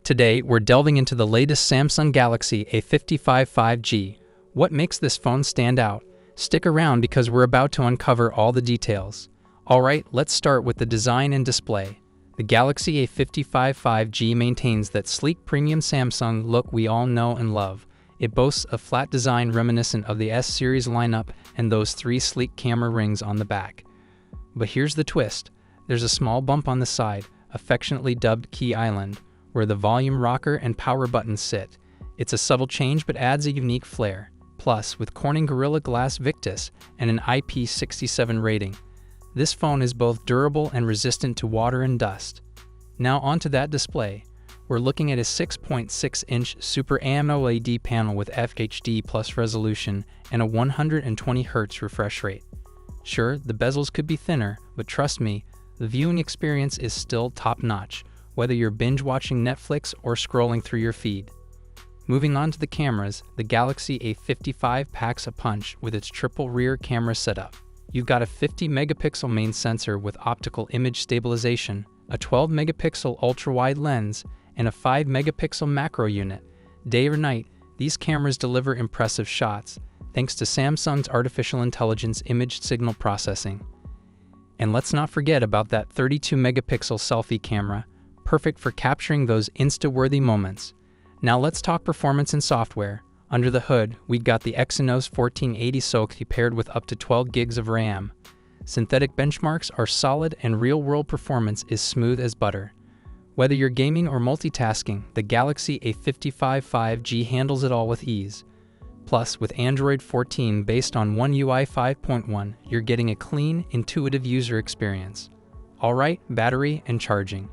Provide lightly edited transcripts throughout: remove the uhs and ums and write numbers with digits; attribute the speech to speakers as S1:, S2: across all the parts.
S1: Today, we're delving into the latest Samsung Galaxy A55 5G. What makes this phone stand out? Stick around because we're about to uncover all the details. Alright, let's start with the design and display. The Galaxy A55 5G maintains that sleek premium Samsung look we all know and love. It boasts a flat design reminiscent of the S-series lineup and those three sleek camera rings on the back. But here's the twist. There's a small bump on the side, affectionately dubbed Key Island, where the volume rocker and power buttons sit. It's a subtle change but adds a unique flair. Plus, with Corning Gorilla Glass Victus and an IP67 rating, this phone is both durable and resistant to water and dust. Now onto that display. We're looking at a 6.6-inch Super AMOLED panel with FHD plus resolution and a 120Hz refresh rate. Sure, the bezels could be thinner, but trust me, the viewing experience is still top-notch, whether you're binge-watching Netflix or scrolling through your feed. Moving on to the cameras, the Galaxy A55 packs a punch with its triple rear camera setup. You've got a 50-megapixel main sensor with optical image stabilization, a 12-megapixel ultra-wide lens, and a 5-megapixel macro unit. Day or night, these cameras deliver impressive shots, thanks to Samsung's artificial intelligence image signal processing. And let's not forget about that 32-megapixel selfie camera, perfect for capturing those Insta-worthy moments. Now let's talk performance and software. Under the hood, we've got the Exynos 1480 SoC paired with up to 12 gigs of RAM. Synthetic benchmarks are solid and real-world performance is smooth as butter. Whether you're gaming or multitasking, the Galaxy A55 5G handles it all with ease. Plus, with Android 14 based on One UI 5.1, you're getting a clean, intuitive user experience. Alright, battery and charging.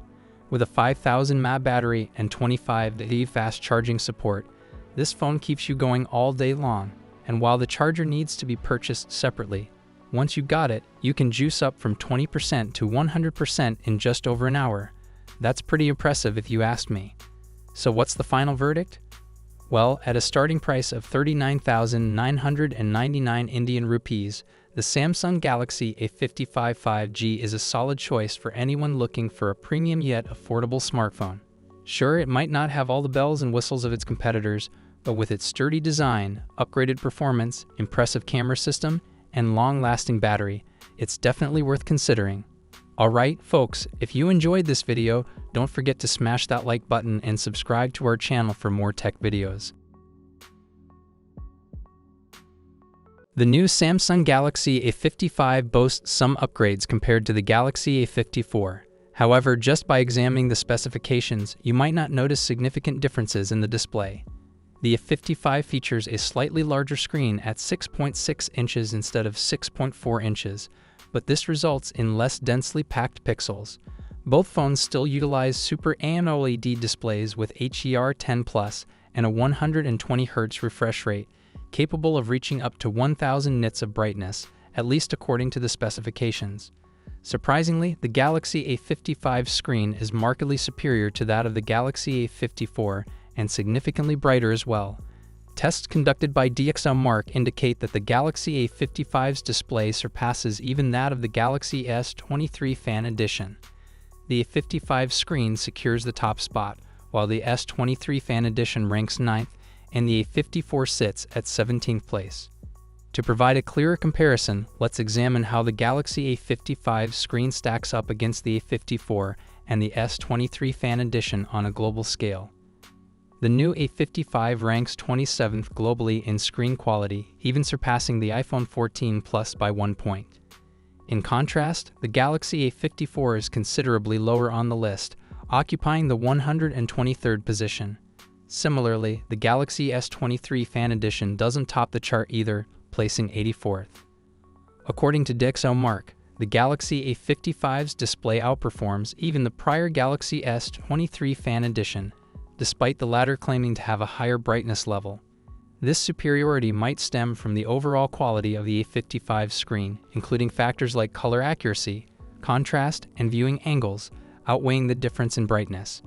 S1: With a 5000 mAh battery and 25W fast charging support, this phone keeps you going all day long. And while the charger needs to be purchased separately, once you got it, you can juice up from 20% to 100% in just over an hour. That's pretty impressive if you ask me. So what's the final verdict? Well, at a starting price of 39,999 Indian rupees, the Samsung Galaxy A55 5G is a solid choice for anyone looking for a premium yet affordable smartphone. Sure, it might not have all the bells and whistles of its competitors, but with its sturdy design, upgraded performance, impressive camera system, and long-lasting battery, it's definitely worth considering. Alright, folks, if you enjoyed this video, don't forget to smash that like button and subscribe to our channel for more tech videos. The new Samsung Galaxy A55 boasts some upgrades compared to the Galaxy A54. However, just by examining the specifications, you might not notice significant differences in the display. The A55 features a slightly larger screen at 6.6 inches instead of 6.4 inches, but this results in less densely packed pixels. Both phones still utilize Super AMOLED displays with HDR10+ and a 120Hz refresh rate, capable of reaching up to 1000 nits of brightness, at least according to the specifications. Surprisingly, the Galaxy A55 screen is markedly superior to that of the Galaxy A54 and significantly brighter as well. Tests conducted by DxOMark indicate that the Galaxy A55's display surpasses even that of the Galaxy S23 Fan Edition. The A55 screen secures the top spot, while the S23 Fan Edition ranks 9th, and the A54 sits at 17th place. To provide a clearer comparison, let's examine how the Galaxy A55 screen stacks up against the A54 and the S23 Fan Edition on a global scale. The new A55 ranks 27th globally in screen quality, even surpassing the iPhone 14 Plus by 1 point. In contrast, the Galaxy A54 is considerably lower on the list, occupying the 123rd position. Similarly, the Galaxy S23 Fan Edition doesn't top the chart either, placing 84th. According to DxOMark, the Galaxy A55's display outperforms even the prior Galaxy S23 Fan Edition, despite the latter claiming to have a higher brightness level. This superiority might stem from the overall quality of the A55 screen, including factors like color accuracy, contrast, and viewing angles, outweighing the difference in brightness.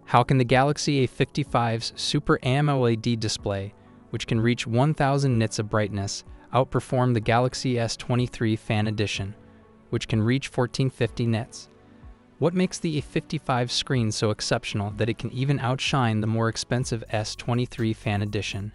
S1: How can the Galaxy A55's Super AMOLED display, which can reach 1000 nits of brightness, outperform the Galaxy S23 Fan Edition, which can reach 1450 nits? What makes the A55 screen so exceptional that it can even outshine the more expensive S23 Fan Edition?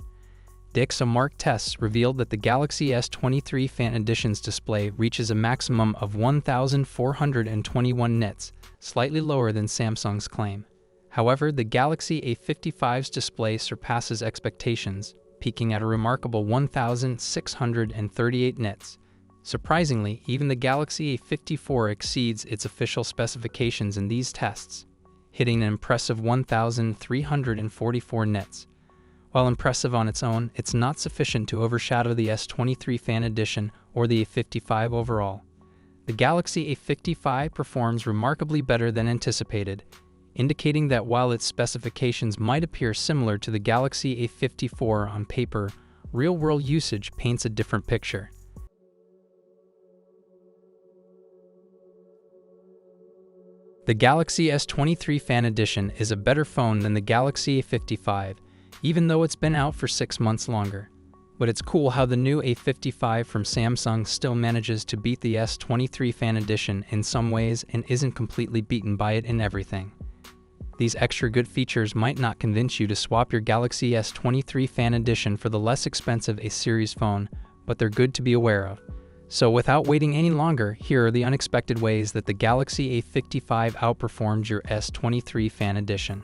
S1: DxOMark tests revealed that the Galaxy S23 Fan Edition's display reaches a maximum of 1,421 nits, slightly lower than Samsung's claim. However, the Galaxy A55's display surpasses expectations, peaking at a remarkable 1,638 nits. Surprisingly, even the Galaxy A54 exceeds its official specifications in these tests, hitting an impressive 1,344 nits. While impressive on its own, it's not sufficient to overshadow the S23 Fan Edition or the A55 overall. The Galaxy A55 performs remarkably better than anticipated, indicating that while its specifications might appear similar to the Galaxy A54 on paper, real-world usage paints a different picture. The Galaxy S23 Fan Edition is a better phone than the Galaxy A55, even though it's been out for 6 months longer. But it's cool how the new A55 from Samsung still manages to beat the S23 Fan Edition in some ways and isn't completely beaten by it in everything. These extra good features might not convince you to swap your Galaxy S23 Fan Edition for the less expensive A series phone, but they're good to be aware of. So without waiting any longer, here are the unexpected ways that the Galaxy A55 outperforms your S23 Fan Edition.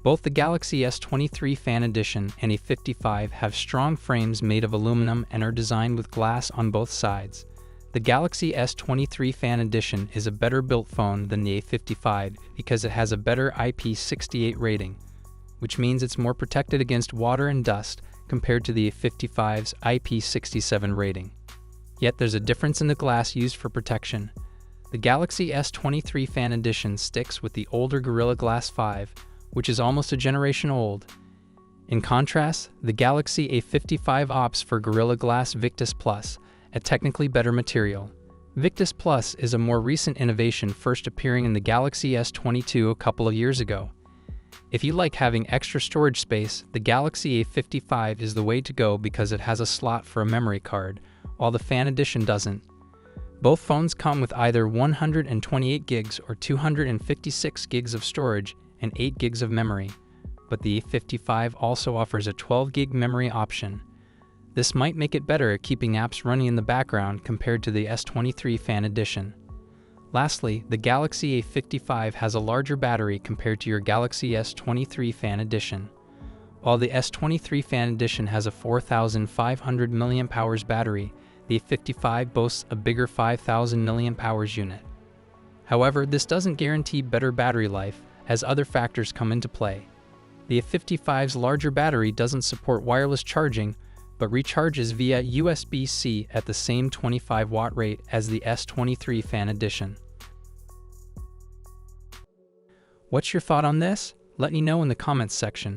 S1: Both the Galaxy S23 Fan Edition and A55 have strong frames made of aluminum and are designed with glass on both sides. The Galaxy S23 Fan Edition is a better built phone than the A55 because it has a better IP68 rating, which means it's more protected against water and dust compared to the A55's IP67 rating. Yet there's a difference in the glass used for protection. The Galaxy S23 Fan Edition sticks with the older Gorilla Glass 5, which is almost a generation old. In contrast, the Galaxy A55 opts for Gorilla Glass Victus Plus, a technically better material. Victus Plus is a more recent innovation, first appearing in the Galaxy S22 a couple of years ago. If you like having extra storage space, the Galaxy A55 is the way to go because it has a slot for a memory card, while the Fan Edition doesn't. Both phones come with either 128 gigs or 256 gigs of storage and 8 gigs of memory, but the A55 also offers a 12 gig memory option. This might make it better at keeping apps running in the background compared to the S23 Fan Edition. Lastly, the Galaxy A55 has a larger battery compared to your Galaxy S23 Fan Edition. While the S23 Fan Edition has a 4,500 mAh battery, the A55 boasts a bigger 5,000 mAh unit. However, this doesn't guarantee better battery life, as other factors come into play. The A55's larger battery doesn't support wireless charging, but recharges via USB-C at the same 25-watt rate as the S23 Fan Edition. What's your thought on this? Let me know in the comments section.